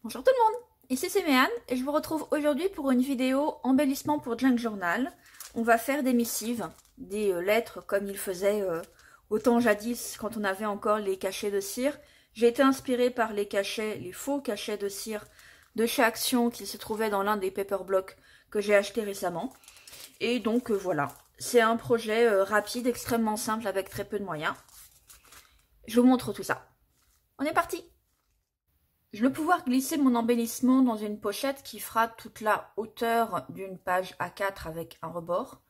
Bonjour tout le monde, ici c'est Méane et je vous retrouve aujourd'hui pour une vidéo embellissement pour Junk Journal. On va faire des missives, des lettres comme il faisait autant jadis quand on avait encore les cachets de cire. J'ai été inspirée par les cachets, les faux cachets de cire de chez Action qui se trouvaient dans l'un des paperblocks que j'ai acheté récemment. Et donc voilà, c'est un projet rapide, extrêmement simple avec très peu de moyens. Je vous montre tout ça. On est parti! Je vais pouvoir glisser mon embellissement dans une pochette qui fera toute la hauteur d'une page A4 avec un rebord.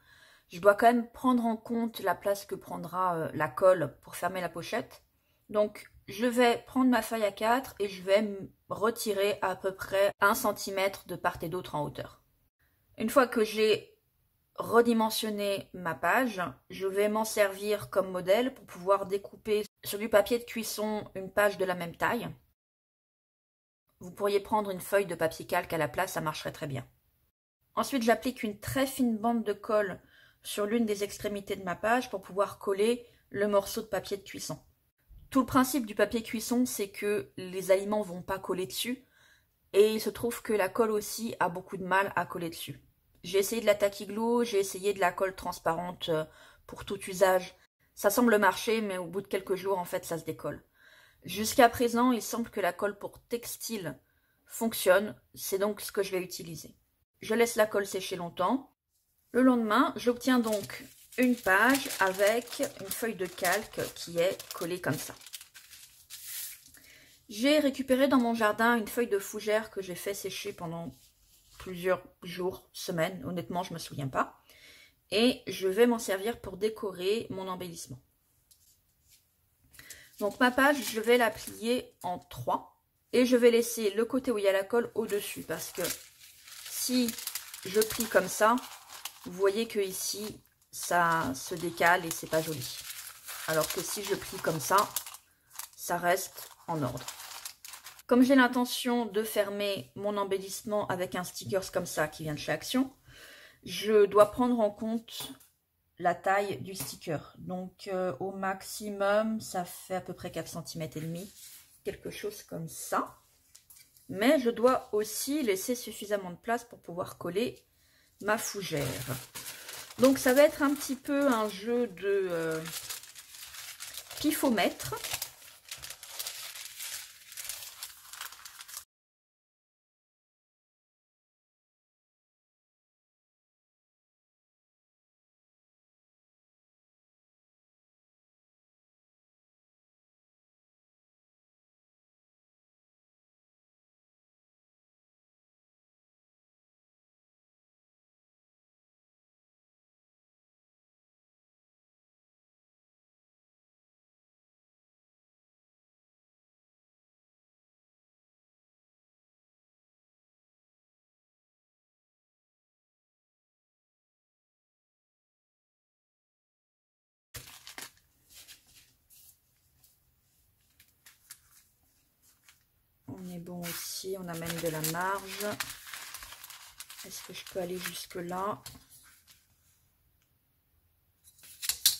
Je dois quand même prendre en compte la place que prendra la colle pour fermer la pochette. Donc je vais prendre ma feuille A4 et je vais me retirer à peu près 1 cm de part et d'autre en hauteur. Une fois que j'ai redimensionné ma page, je vais m'en servir comme modèle pour pouvoir découper sur du papier de cuisson une page de la même taille. Vous pourriez prendre une feuille de papier calque à la place, ça marcherait très bien. Ensuite, j'applique une très fine bande de colle sur l'une des extrémités de ma page pour pouvoir coller le morceau de papier de cuisson. Tout le principe du papier cuisson, c'est que les aliments ne vont pas coller dessus et il se trouve que la colle aussi a beaucoup de mal à coller dessus. J'ai essayé de la tacky glue, j'ai essayé de la colle transparente pour tout usage. Ça semble marcher, mais au bout de quelques jours, en fait, ça se décolle. Jusqu'à présent, il semble que la colle pour textile fonctionne, c'est donc ce que je vais utiliser. Je laisse la colle sécher longtemps. Le lendemain, j'obtiens donc une page avec une feuille de calque qui est collée comme ça. J'ai récupéré dans mon jardin une feuille de fougère que j'ai fait sécher pendant plusieurs jours, semaines, honnêtement je ne me souviens pas. Et je vais m'en servir pour décorer mon embellissement. Donc ma page, je vais la plier en 3 et je vais laisser le côté où il y a la colle au-dessus parce que si je plie comme ça, vous voyez que ici ça se décale et c'est pas joli. Alors que si je plie comme ça reste en ordre. Comme j'ai l'intention de fermer mon embellissement avec un sticker comme ça qui vient de chez Action, je dois prendre en compte la taille du sticker. Donc au maximum, ça fait à peu près 4 cm et demi, quelque chose comme ça. Mais je dois aussi laisser suffisamment de place pour pouvoir coller ma fougère. Donc ça va être un petit peu un jeu de pifomètre. On est bon aussi, on a même de la marge. Est-ce que je peux aller jusque là?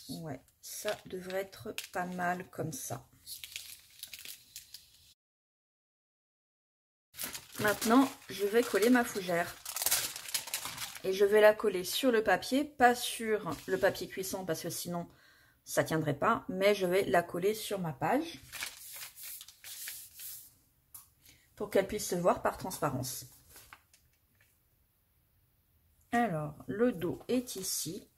Ouais, ça devrait être pas mal comme ça. Maintenant, je vais coller ma fougère. Et je vais la coller sur le papier, pas sur le papier cuisson parce que sinon ça tiendrait pas, mais je vais la coller sur ma page pour qu'elle puisse se voir par transparence. Alors, le dos est ici.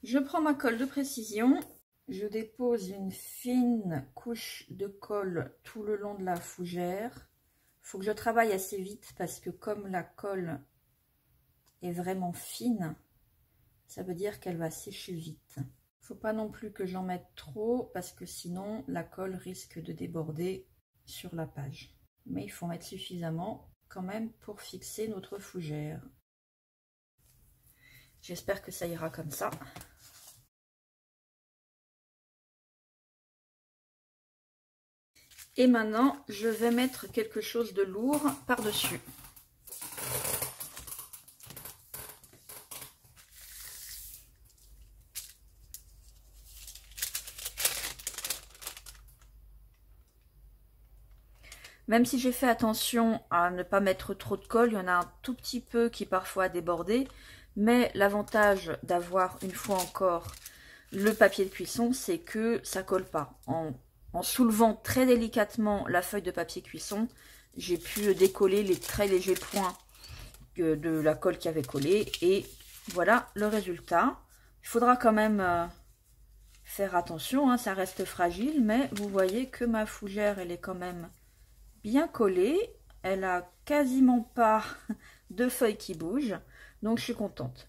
Je prends ma colle de précision, je dépose une fine couche de colle tout le long de la fougère. Il faut que je travaille assez vite parce que comme la colle est vraiment fine, ça veut dire qu'elle va sécher vite. Il ne faut pas non plus que j'en mette trop parce que sinon la colle risque de déborder sur la page. Mais il faut mettre suffisamment quand même pour fixer notre fougère. J'espère que ça ira comme ça. Et maintenant, je vais mettre quelque chose de lourd par-dessus. Même si j'ai fait attention à ne pas mettre trop de colle, il y en a un tout petit peu qui parfois a débordé. Mais l'avantage d'avoir une fois encore le papier de cuisson, c'est que ça colle pas. En soulevant très délicatement la feuille de papier cuisson, j'ai pu décoller les très légers points de la colle qui avait collé. Et voilà le résultat. Il faudra quand même faire attention, hein, ça reste fragile, mais vous voyez que ma fougère, elle est quand même bien collée. Elle a quasiment pas de feuilles qui bougent, donc je suis contente.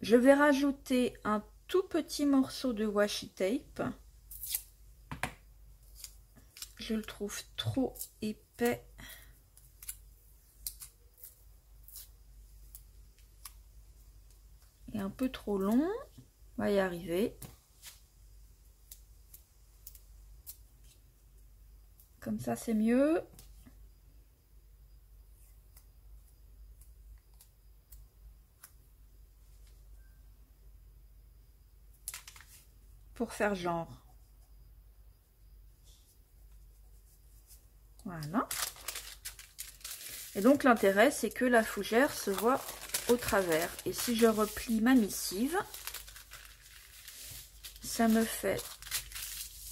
Je vais rajouter un tout petit morceau de washi tape. Je le trouve trop épais. Et un peu trop long. On va y arriver. Comme ça, c'est mieux. Pour faire genre. Voilà. Et donc l'intérêt, c'est que la fougère se voit au travers. Et si je replie ma missive, ça me fait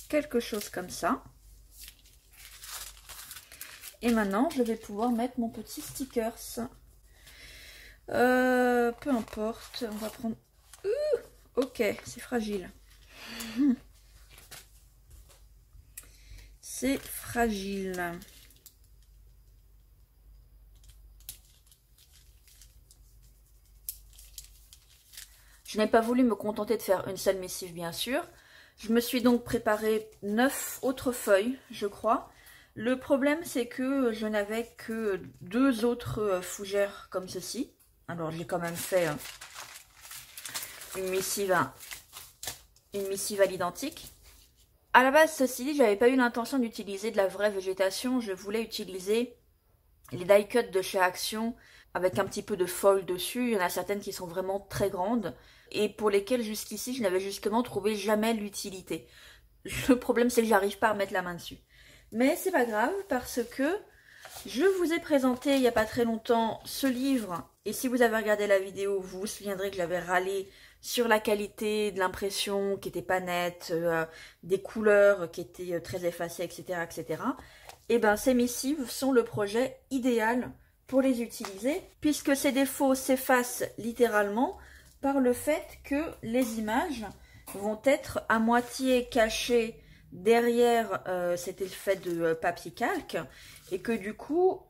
quelque chose comme ça. Et maintenant, je vais pouvoir mettre mon petit stickers. Peu importe, on va prendre... ok, c'est fragile. C'est fragile. Je n'ai pas voulu me contenter de faire une seule missive, bien sûr. Je me suis donc préparé 9 autres feuilles, je crois. Le problème, c'est que je n'avais que 2 autres fougères comme ceci. Alors, j'ai quand même fait une missive à l'identique. À la base, ceci dit, j'avais pas eu l'intention d'utiliser de la vraie végétation. Je voulais utiliser les die cuts de chez Action avec un petit peu de foil dessus. Il y en a certaines qui sont vraiment très grandes et pour lesquelles jusqu'ici, je n'avais justement trouvé jamais l'utilité. Le problème, c'est que j'arrive pas à mettre la main dessus. Mais c'est pas grave parce que je vous ai présenté il n'y a pas très longtemps ce livre. Et si vous avez regardé la vidéo, vous vous souviendrez que j'avais râlé sur la qualité de l'impression qui était pas nette, des couleurs qui étaient très effacées, etc., etc. Et ben ces missives sont le projet idéal pour les utiliser, puisque ces défauts s'effacent littéralement par le fait que les images vont être à moitié cachées derrière cet effet de papier calque, et que du coup,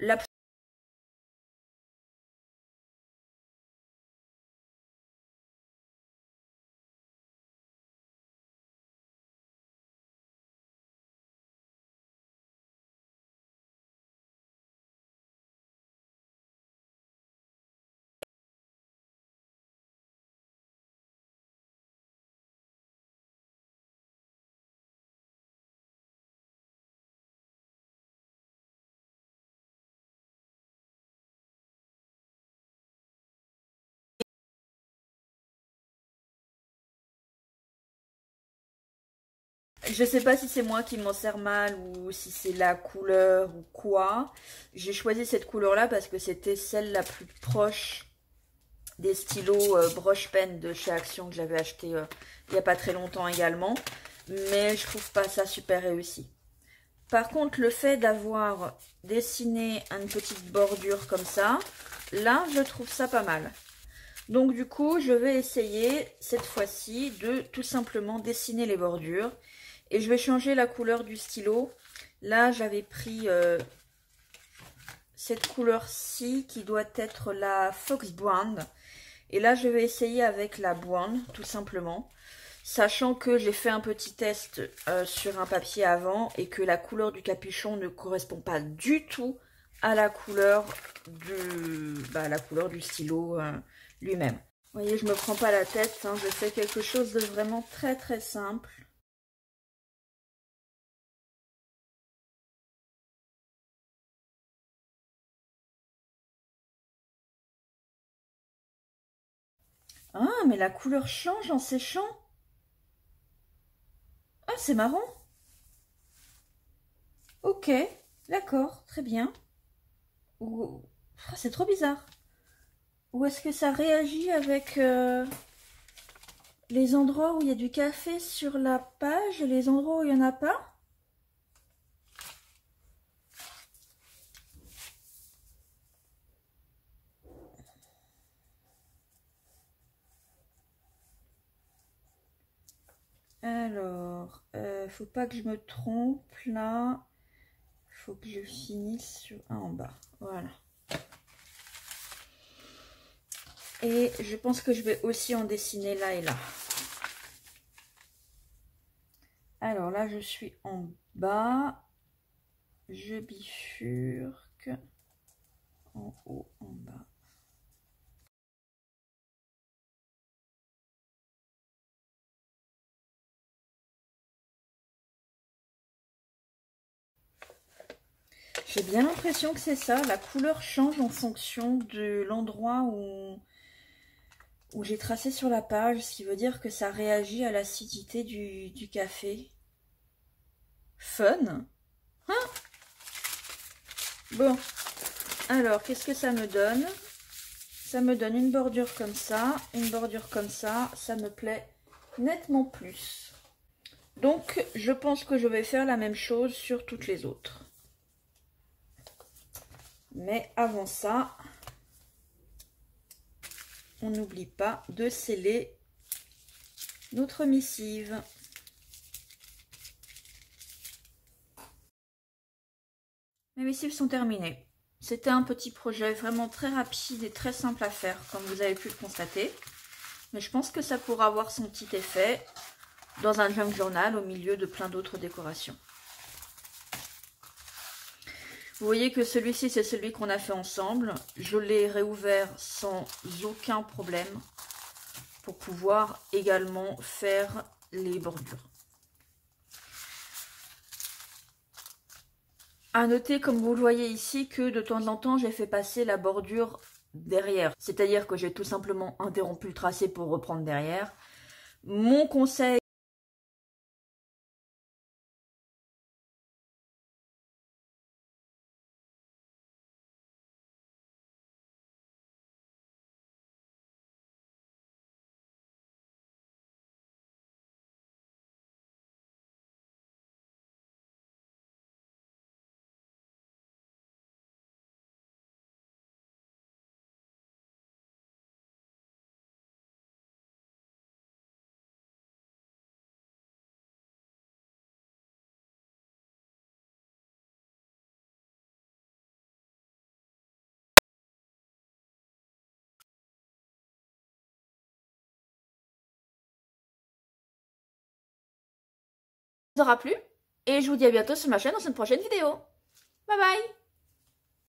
je sais pas si c'est moi qui m'en sers mal ou si c'est la couleur ou quoi. J'ai choisi cette couleur-là parce que c'était celle la plus proche des stylos broche pen de chez Action que j'avais acheté il n'y a pas très longtemps également. Mais je trouve pas ça super réussi. Par contre, le fait d'avoir dessiné une petite bordure comme ça, là, je trouve ça pas mal. Donc du coup, je vais essayer cette fois-ci de tout simplement dessiner les bordures. Et je vais changer la couleur du stylo. Là, j'avais pris cette couleur-ci qui doit être la Fox Brown. Et là, je vais essayer avec la Brown, tout simplement. Sachant que j'ai fait un petit test sur un papier avant et que la couleur du capuchon ne correspond pas du tout à la couleur du stylo lui-même. Vous voyez, je me prends pas la tête, hein, je fais quelque chose de vraiment très très simple. Ah, mais la couleur change en séchant. Ah, c'est marrant. Ok. D'accord, très bien. C'est trop bizarre. Ou est-ce que ça réagit avec les endroits où il y a du café sur la page et les endroits où il n'y en a pas? Alors, faut pas que je me trompe là. Faut que je finisse sur un en bas. Voilà. Et je pense que je vais aussi en dessiner là et là. Alors là, je suis en bas. Je bifurque. En haut, en bas. J'ai bien l'impression que c'est ça. La couleur change en fonction de l'endroit où j'ai tracé sur la page, ce qui veut dire que ça réagit à l'acidité du café. Fun. Hein? Bon, alors qu'est-ce que ça me donne? Ça me donne une bordure comme ça, une bordure comme ça me plaît nettement plus. Donc je pense que je vais faire la même chose sur toutes les autres. Mais avant ça, on n'oublie pas de sceller notre missive. Mes missives sont terminées. C'était un petit projet vraiment très rapide et très simple à faire, comme vous avez pu le constater. Mais je pense que ça pourra avoir son petit effet dans un junk journal au milieu de plein d'autres décorations. Vous voyez que celui-ci, c'est celui qu'on a fait ensemble. Je l'ai réouvert sans aucun problème pour pouvoir également faire les bordures. À noter, comme vous le voyez ici, que de temps en temps, j'ai fait passer la bordure derrière. C'est-à-dire que j'ai tout simplement interrompu le tracé pour reprendre derrière. Mon conseil, vous aura plu et je vous dis à bientôt sur ma chaîne dans une prochaine vidéo. Bye bye!